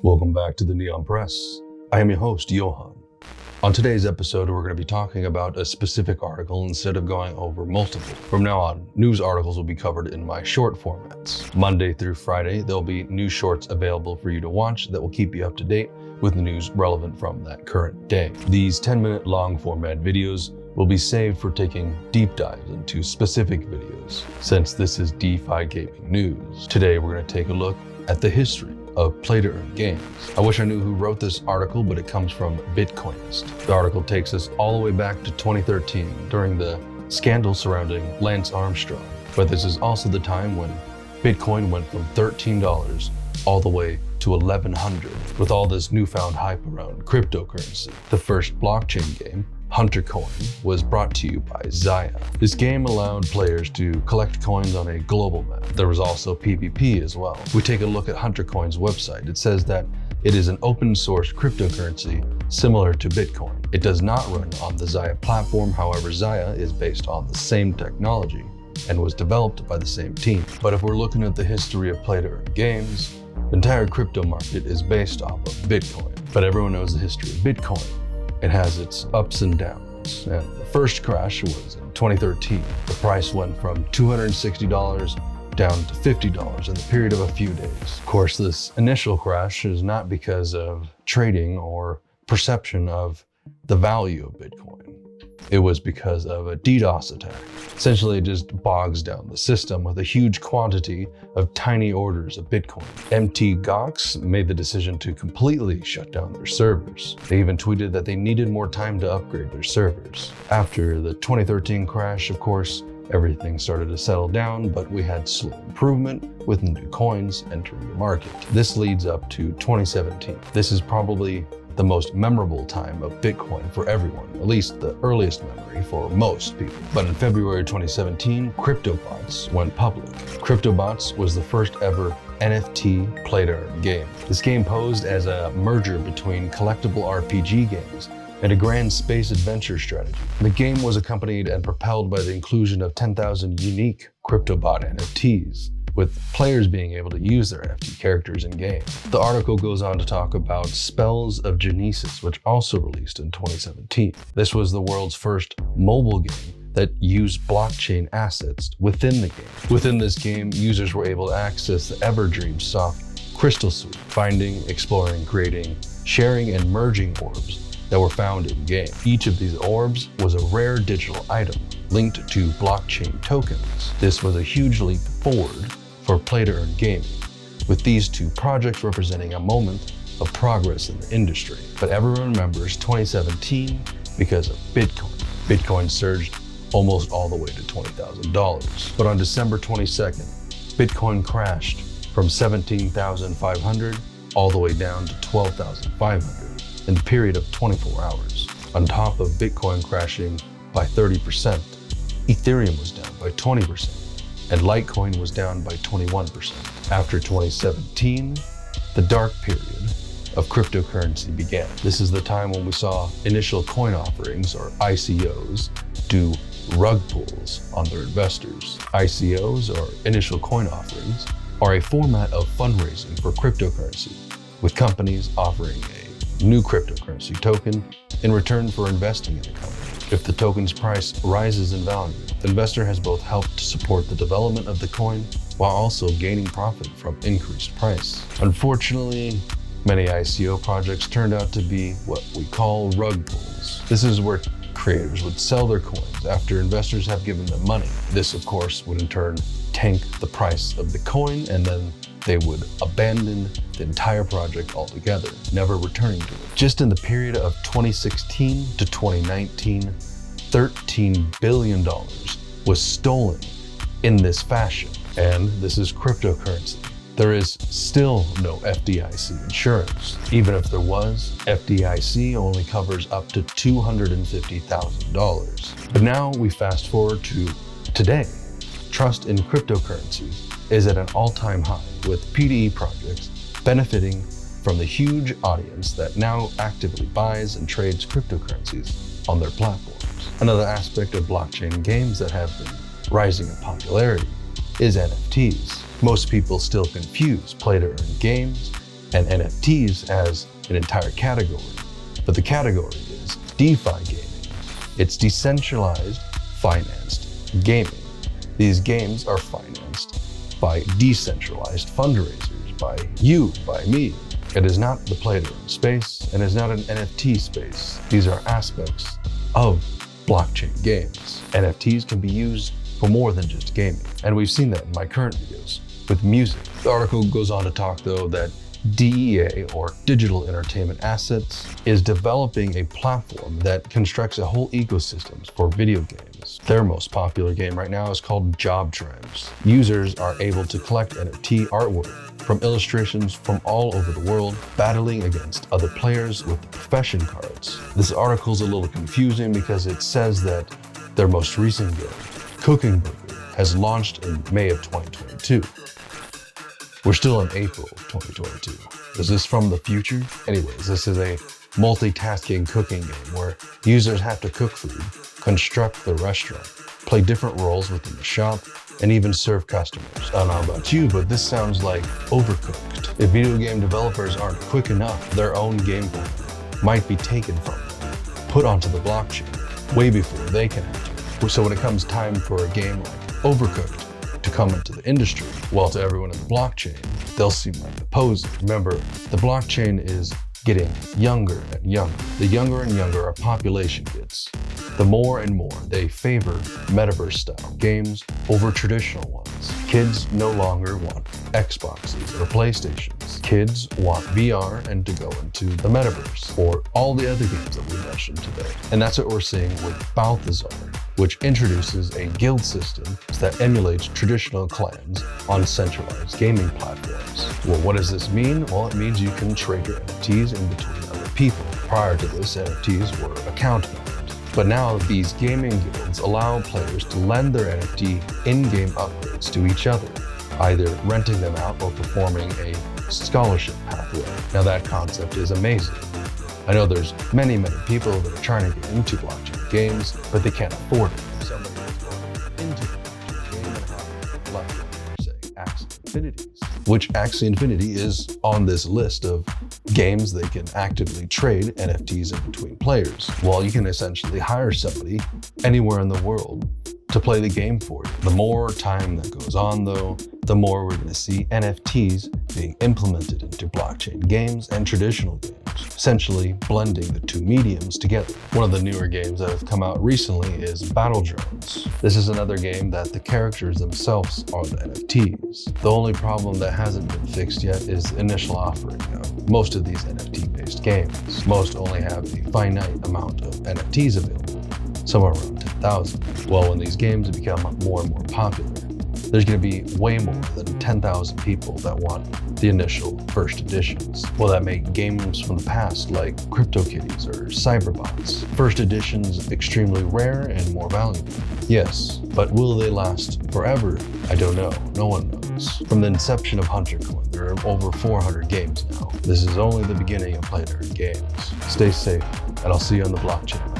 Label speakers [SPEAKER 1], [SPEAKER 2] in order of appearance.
[SPEAKER 1] Welcome back to the Neon Press. I am your host, Johan. On today's episode, we're going to be talking about a specific article instead of going over multiple. From now on, news articles will be covered in my short formats. Monday through Friday, there'll be news shorts available for you to watch that will keep you up to date with the news relevant from that current day. These 10-minute long format videos will be saved for taking deep dives into specific videos, since this is DeFi gaming news. Today, we're going to take a look at the history of play-to-earn games. I wish I knew who wrote this article, but it comes from Bitcoinist. The article takes us all the way back to 2013 during the scandal surrounding Lance Armstrong. But this is also the time when Bitcoin went from $13 all the way to $1,100 with all this newfound hype around cryptocurrency. The first blockchain game, Hunter Coin, was brought to you by Zaya. This game allowed players to collect coins on a global map. There was also PvP as well. If we take a look at Hunter Coin's website, it says that it is an open source cryptocurrency similar to Bitcoin. It does not run on the Zaya platform, however, Zaya is based on the same technology and was developed by the same team. But if we're looking at the history of play-to-earn games, the entire crypto market is based off of Bitcoin. But everyone knows the history of Bitcoin. It has its ups and downs, and the first crash was in 2013. The price went from $260 down to $50 in the period of a few days. Of course, this initial crash is not because of trading or perception of the value of Bitcoin. It was because of a DDoS attack. Essentially, it just bogs down the system with a huge quantity of tiny orders of Bitcoin. MT Gox made the decision to completely shut down their servers. They even tweeted that they needed more time to upgrade their servers. After the 2013 crash, of course, everything started to settle down, but we had slow improvement with new coins entering the market. This leads up to 2017. This is probably the most memorable time of Bitcoin for everyone, at least the earliest memory for most people. But in February 2017, CryptoBots went public. CryptoBots was the first ever NFT play-to-earn game. This game posed as a merger between collectible RPG games and a grand space adventure strategy. The game was accompanied and propelled by the inclusion of 10,000 unique CryptoBot NFTs, with players being able to use their NFT characters in-game. The article goes on to talk about Spells of Genesis, which also released in 2017. This was the world's first mobile game that used blockchain assets within the game. Within this game, users were able to access the Everdream soft crystal suite, finding, exploring, creating, sharing, and merging orbs that were found in-game. Each of these orbs was a rare digital item linked to blockchain tokens. This was a huge leap forward for play-to-earn gaming, with these two projects representing a moment of progress in the industry. But everyone remembers 2017 because of Bitcoin. Bitcoin surged almost all the way to $20,000. But on December 22nd, Bitcoin crashed from 17,500 all the way down to 12,500 in the period of 24 hours. On top of Bitcoin crashing by 30%, Ethereum was down by 20%. And Litecoin was down by 21%. After 2017, the dark period of cryptocurrency began. This is the time when we saw initial coin offerings, or ICOs, do rug pulls on their investors. ICOs, or initial coin offerings, are a format of fundraising for cryptocurrency, with companies offering a new cryptocurrency token in return for investing in the company. If the token's price rises in value, the investor has both helped to support the development of the coin while also gaining profit from increased price. Unfortunately, many ICO projects turned out to be what we call rug pulls. This is where creators would sell their coins after investors have given them money. This, of course, would in turn tank the price of the coin, and then they would abandon the entire project altogether, never returning to it. Just in the period of 2016 to 2019, $13 billion was stolen in this fashion. And this is cryptocurrency. There is still no FDIC insurance. Even if there was, FDIC only covers up to $250,000. But now we fast forward to today. Trust in cryptocurrencies is at an all-time high, with PDE projects benefiting from the huge audience that now actively buys and trades cryptocurrencies on their platforms. Another aspect of blockchain games that have been rising in popularity is NFTs. Most people still confuse play-to-earn games and NFTs as an entire category. But the category is DeFi gaming. It's decentralized, financed gaming. These games are financed by decentralized fundraisers, by you, by me. It is not the play-to-earn space, and it's not an NFT space. These are aspects of blockchain games. NFTs can be used for more than just gaming, and we've seen that in my current videos with music. The article goes on to talk, though, that DEA, or Digital Entertainment Assets, is developing a platform that constructs a whole ecosystem for video games. Their most popular game right now is called Job Trends. Users are able to collect NFT artwork from illustrations from all over the world, battling against other players with profession cards. This article's a little confusing because it says that their most recent game, Cooking Burger, has launched in May of 2022. We're still in April of 2022. Is this from the future? Anyways, this is a multitasking cooking game where users have to cook food, construct the restaurant, play different roles within the shop, and even serve customers. I don't know about you, but this sounds like Overcooked. If video game developers aren't quick enough, their own gameplay might be taken from them, put onto the blockchain, way before they can enter. So when it comes time for a game like Overcooked to come into the industry, well, to everyone in the blockchain, they'll seem like the poser. Remember, the blockchain is getting younger and younger. The younger and younger our population gets, the more and more they favor metaverse-style games over traditional ones. Kids no longer want Xboxes or PlayStations. Kids want VR and to go into the metaverse, or all the other games that we mentioned today. And that's what we're seeing with Balthazar, which introduces a guild system that emulates traditional clans on centralized gaming platforms. Well, what does this mean? Well, it means you can trade your NFTs in between other people. Prior to this, NFTs were account bound. But now these gaming guilds allow players to lend their NFT in-game upgrades to each other, either renting them out or performing a scholarship pathway. Now that concept is amazing. I know there's many people that are trying to get into blockchain games, but they can't afford it. Somebody is going into the blockchain game and have left, say, Axie Infinities, which Axie Infinity is on this list of games they can actively trade NFTs in between players. Well, you can essentially hire somebody anywhere in the world to play the game for you. The more time that goes on, though, the more we're going to see NFTs being implemented into blockchain games and traditional games, essentially blending the two mediums together. One of the newer games that have come out recently is Battle Drones. This is another game that the characters themselves are the NFTs. The only problem that hasn't been fixed yet is the initial offering of most of these NFT-based games. Most only have a finite amount of NFTs available, somewhere around 10,000. Well, when these games become more and more popular, there's going to be way more than 10,000 people that want the initial first editions. Will that make games from the past like CryptoKitties or Cyberbots, first editions, extremely rare and more valuable? Yes, but will they last forever? I don't know. No one knows. From the inception of HunterCoin, there are over 400 games now. This is only the beginning of play-to-earn games. Stay safe, and I'll see you on the blockchain.